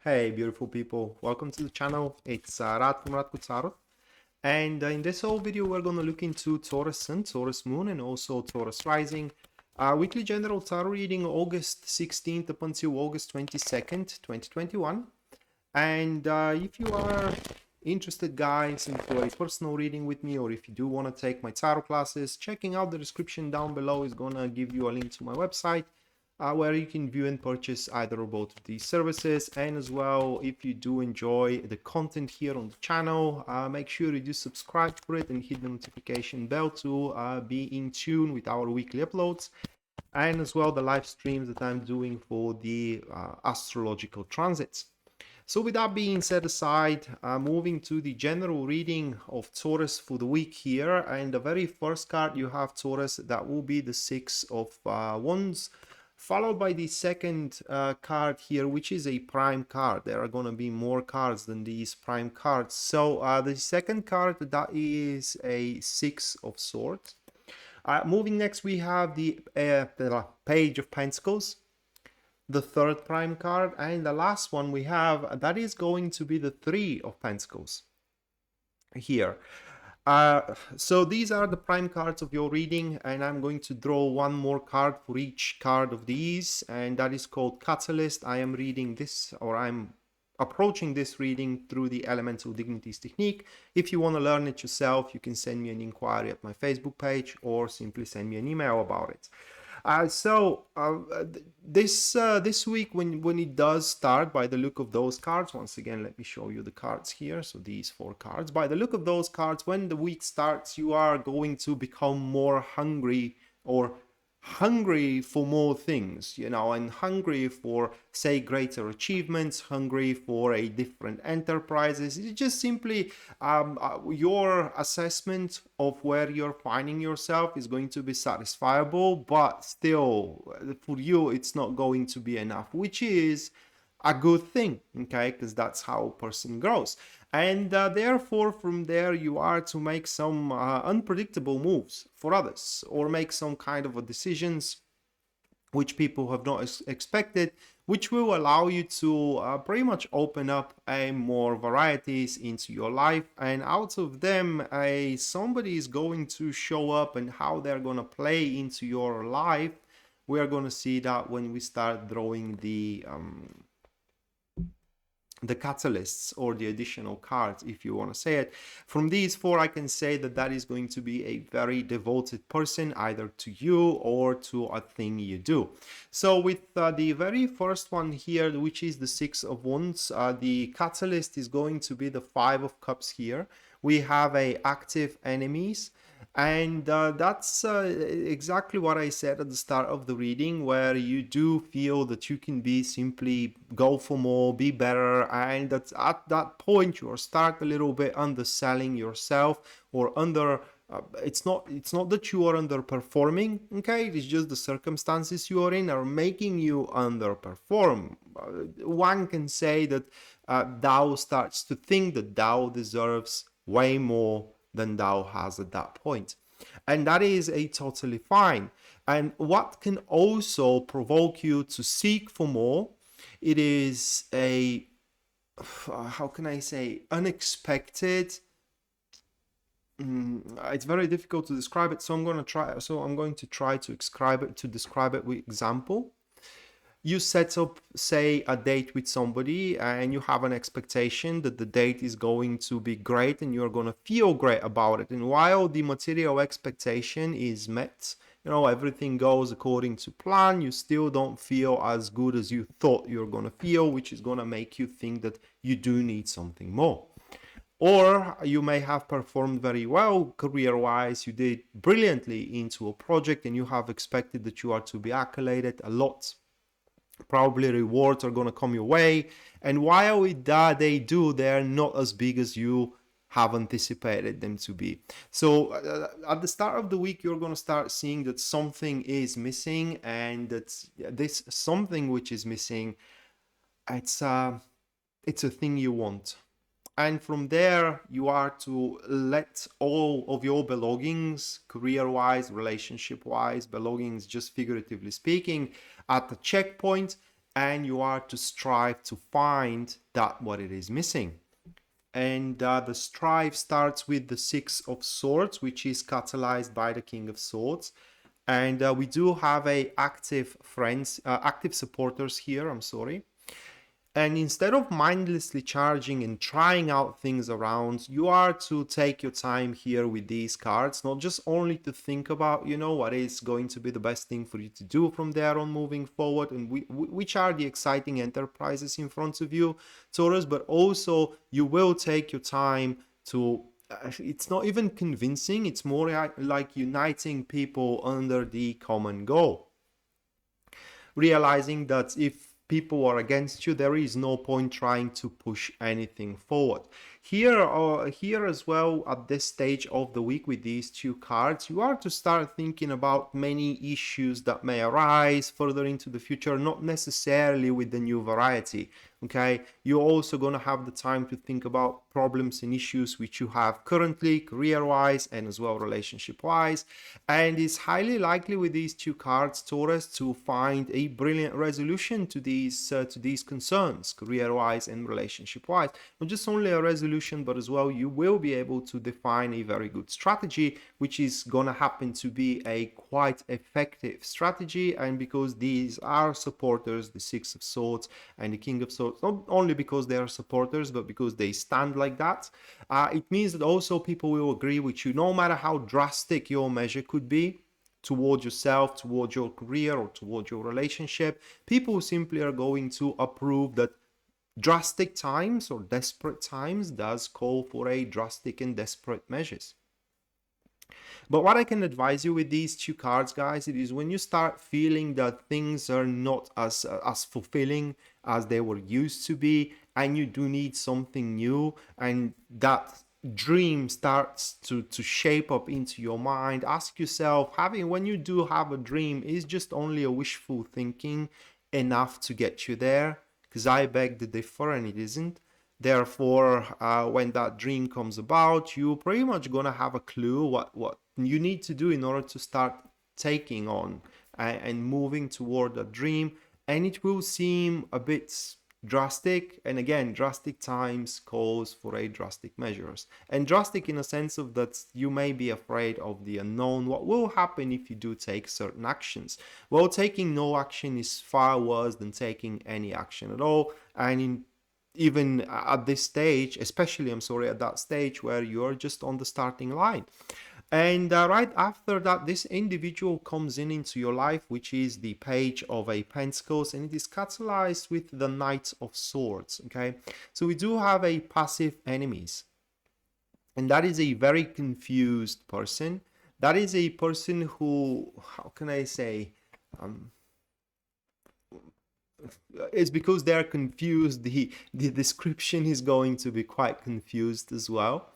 Hey, beautiful people, welcome to the channel. It's Rad from Radko, and in this whole video we're going to look into Taurus Sun, Taurus Moon, and also Taurus Rising. Weekly general tarot reading August 16th up until August 22nd, 2021. And if you are interested, guys, into a personal reading with me, or if you do want to take my tarot classes, checking out the description down below is going to give you a link to my website. Where you can view and purchase either or both of these services. And as well, if you do enjoy the content here on the channel, make sure you do subscribe for it and hit the notification bell to be in tune with our weekly uploads, and as well the live streams that I'm doing for the astrological transits. So with that being set aside, moving to the general reading of Taurus for the week here, and the very first card you have, Taurus, that will be the Six of Wands, followed by the second card here, which is a prime card. There are going to be more cards than these prime cards. So the second card, that is a Six of Swords. Moving next, we have the Page of Pentacles, the third prime card, and the last one we have, that is going to be the Three of Pentacles here. So these are the prime cards of your reading, and I'm going to draw one more card for each card of these, and that is called Catalyst. I am reading this, or I'm approaching this reading through the Elemental Dignities technique. If you want to learn it yourself, you can send me an inquiry at my Facebook page or simply send me an email about it. This week, when it does start, by the look of those cards, once again, let me show you the cards here. So these four cards, by the look of those cards, when the week starts, you are going to become more hungry, or hungry for more things, and hungry for, say, greater achievements, hungry for a different enterprises. It's just simply your assessment of where you're finding yourself is going to be satisfiable, but still for you it's not going to be enough, which is a good thing, okay, because that's how a person grows. And therefore, from there, you are to make some unpredictable moves for others, or make some kind of decisions which people have not expected, which will allow you to pretty much open up more varieties into your life. And out of them, somebody is going to show up, and how they're going to play into your life, we are going to see that when we start drawing the catalysts, or the additional cards, if you want to say it. From these four, I can say that that is going to be a very devoted person, either to you or to a thing you do. So with the very first one here, which is the Six of Wands, the catalyst is going to be the Five of Cups here. We have active enemies. And that's exactly what I said at the start of the reading, where you do feel that you can be simply go for more, be better, and that at that point you start a little bit underselling yourself, or it's not that you are underperforming, okay? It's just the circumstances you are in are making you underperform. One can say that Tao starts to think that Tao deserves way more than Tao has at that point. And that is totally fine. And what can also provoke you to seek for more, it is how can I say, unexpected. It's very difficult to describe it, so I'm going to try to describe it with example. You set up, say, a date with somebody, and you have an expectation that the date is going to be great and you're going to feel great about it. And while the material expectation is met, everything goes according to plan, you still don't feel as good as you thought you're going to feel, which is going to make you think that you do need something more. Or you may have performed very well career-wise, you did brilliantly into a project, and you have expected that you are to be accoladed a lot. Probably rewards are going to come your way, and while they do, they're not as big as you have anticipated them to be. So at the start of the week, you're going to start seeing that something is missing, and that this something which is missing, it's a thing you want. And from there, you are to let all of your belongings, career-wise, relationship-wise, belongings, just figuratively speaking, at the checkpoint, and you are to strive to find that what it is missing. And the strive starts with the Six of Swords, which is catalyzed by the King of Swords. And we do have a active friends, active supporters here, I'm sorry. And instead of mindlessly charging and trying out things around, you are to take your time here with these cards, not just only to think about, you know, what is going to be the best thing for you to do from there on moving forward, and which are the exciting enterprises in front of you, Taurus, but also you will take your time to it's not even convincing, it's more like uniting people under the common goal, realizing that if people are against you, there is no point trying to push anything forward. Here as well, at this stage of the week with these two cards, you are to start thinking about many issues that may arise further into the future, not necessarily with the new variety. Okay, you're also going to have the time to think about problems and issues which you have currently, career-wise and as well relationship-wise. And it's highly likely with these two cards, Taurus, to find a brilliant resolution to these concerns, career-wise and relationship-wise. Not just only a resolution, but as well you will be able to define a very good strategy, which is going to happen to be a quite effective strategy. And because these are supporters, the Six of Swords and the King of Swords, not only because they are supporters, but because they stand like that, it means that also people will agree with you, no matter how drastic your measure could be towards yourself, towards your career, or towards your relationship. People simply are going to approve that drastic times or desperate times does call for a drastic and desperate measures. But what I can advise you with these two cards, guys, it is when you start feeling that things are not as fulfilling as they were used to be, and you do need something new, and that dream starts to shape up into your mind, ask yourself, when you do have a dream, is just only a wishful thinking enough to get you there? Because I beg to differ, and it isn't. Therefore, when that dream comes about, you're pretty much gonna have a clue what you need to do in order to start taking on and moving toward a dream. And it will seem a bit drastic, and again, drastic times calls for a drastic measures, and drastic in a sense of that you may be afraid of the unknown. What will happen if you do take certain actions? Well, taking no action is far worse than taking any action at all. And even at this stage, especially, I'm sorry, at that stage where you're just on the starting line. And right after that, this individual comes into your life, which is the Page of a Pentacles, and it is catalyzed with the Knight of Swords. Okay, so we do have a passive enemies, and that is a very confused person. That is a person who, how can I say, it's because they're confused. The description is going to be quite confused as well.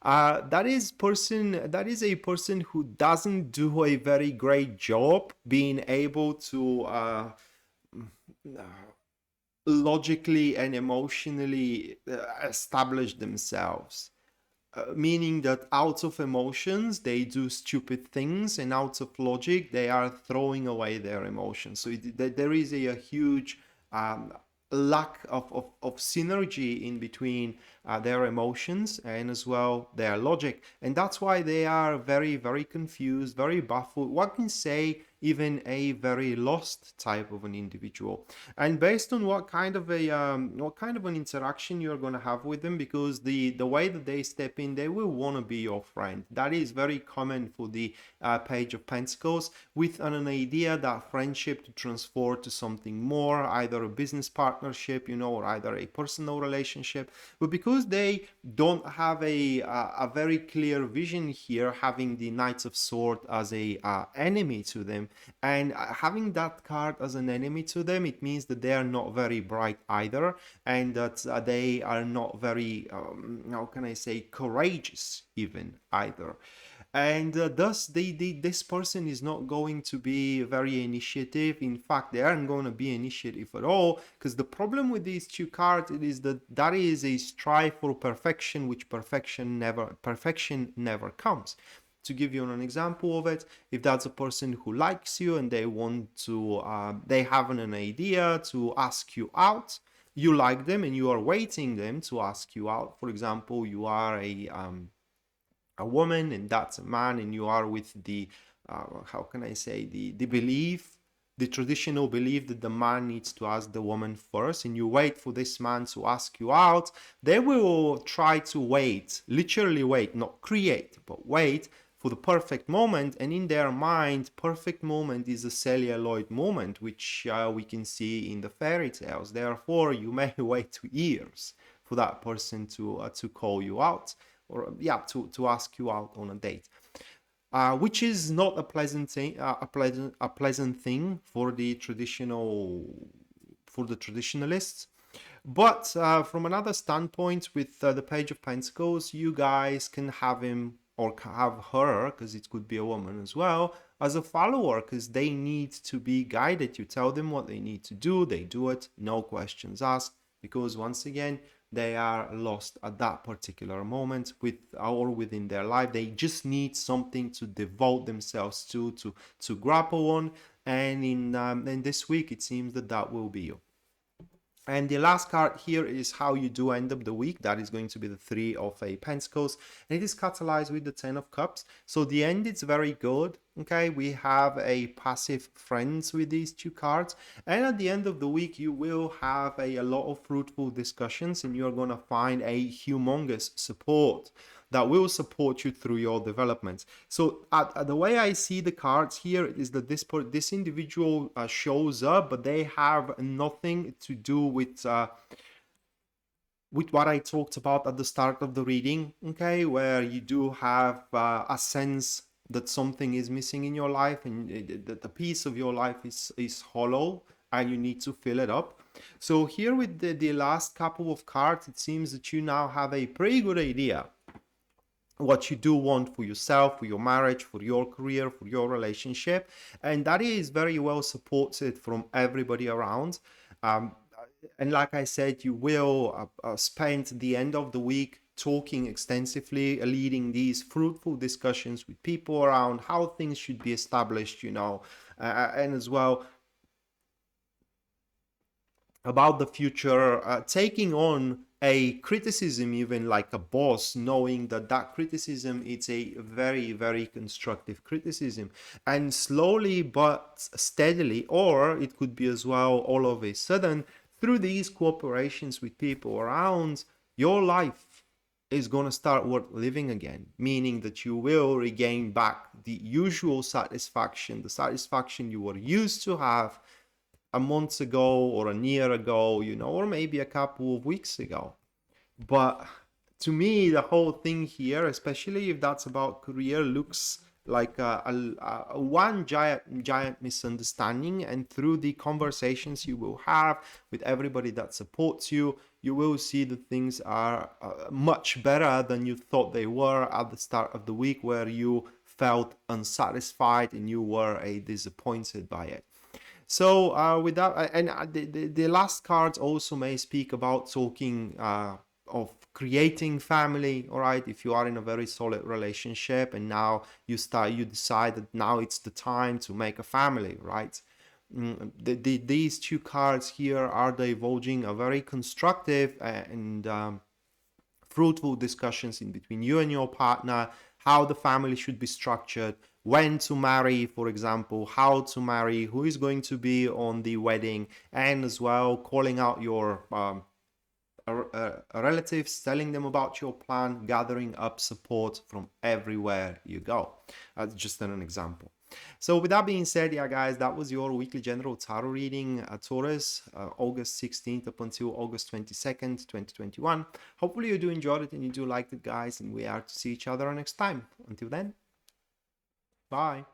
That is a person who doesn't do a very great job being able to logically and emotionally establish themselves. Meaning that out of emotions they do stupid things, and out of logic they are throwing away their emotions. So there is a huge lack of synergy in between their emotions and as well their logic, and that's why they are very, very confused, very baffled, one can say even a very lost type of an individual. And based on what kind of an interaction you're going to have with them, because the way that they step in, they will want to be your friend. That is very common for the Page of Pentacles, with an idea that friendship to transform to something more, either a business partnership, you know, or either a personal relationship. But because they don't have a very clear vision here, having the Knights of Swords as a enemy to them, and having that card as an enemy to them, it means that they are not very bright either, and that they are not very, how can I say, courageous even either. And thus this person is not going to be very initiative. In fact, they aren't going to be initiative at all, because the problem with these two cards, it is that is a strive for perfection, which perfection never comes. to give you an example of it, if that's a person who likes you and they want to, they have an idea to ask you out, you like them and you are waiting them to ask you out. For example, you are a woman and that's a man, and you are with the, how can I say, the belief, the traditional belief that the man needs to ask the woman first, and you wait for this man to ask you out. They will try to wait, literally wait, not create, but wait for the perfect moment. And in their mind, perfect moment is a celluloid moment, which we can see in the fairy tales. Therefore, you may wait years for that person to call you out, or to ask you out on a date. Which is not a pleasant thing, a pleasant thing for the traditionalists. But from another standpoint, with the Page of Pentacles, you guys can have him or have her, because it could be a woman as well, as a follower, because they need to be guided. You tell them what they need to do, they do it, no questions asked, because once again, they are lost at that particular moment within their life. They just need something to devote themselves to grapple on, and in this week it seems that will be you. And the last card here is how you do end up the week. That is going to be the Three of Pentacles, and it is catalyzed with the Ten of Cups. So the end is very good. Okay, we have a passive friends with these two cards, and at the end of the week you will have a lot of fruitful discussions, and you're going to find a humongous support that will support you through your development. So the way I see the cards here is that this individual shows up, but they have nothing to do with what I talked about at the start of the reading, okay, where you do have a sense that something is missing in your life, and that the piece of your life is hollow and you need to fill it up. So here with the last couple of cards, it seems that you now have a pretty good idea what you do want for yourself, for your marriage, for your career, for your relationship, and that is very well supported from everybody around. And like I said, you will spend the end of the week talking extensively, leading these fruitful discussions with people around how things should be established, and as well about the future, taking on a criticism, even like a boss, knowing that criticism is a very, very constructive criticism, and slowly but steadily, or it could be as well all of a sudden, through these cooperations with people around, your life is going to start worth living again, meaning that you will regain back the usual satisfaction, the satisfaction you were used to have a month ago or a year ago, or maybe a couple of weeks ago. But to me, the whole thing here, especially if that's about career, looks like one giant misunderstanding. And through the conversations you will have with everybody that supports you, you will see that things are much better than you thought they were at the start of the week, where you felt unsatisfied and you were disappointed by it. So with that, and the last cards also may speak about talking of creating family. All right, if you are in a very solid relationship and now you decide that now it's the time to make a family, right? These two cards here are divulging a very constructive and fruitful discussions in between you and your partner, how the family should be structured, when to marry, for example, how to marry, who is going to be on the wedding, and as well calling out your relatives, telling them about your plan, gathering up support from everywhere you go. That's just an example. So with that being said, yeah guys, that was your weekly general tarot reading, Taurus, August 16th up until August 22nd, 2021. Hopefully you do enjoy it and you do like it, guys, and we are to see each other next time. Until then, bye.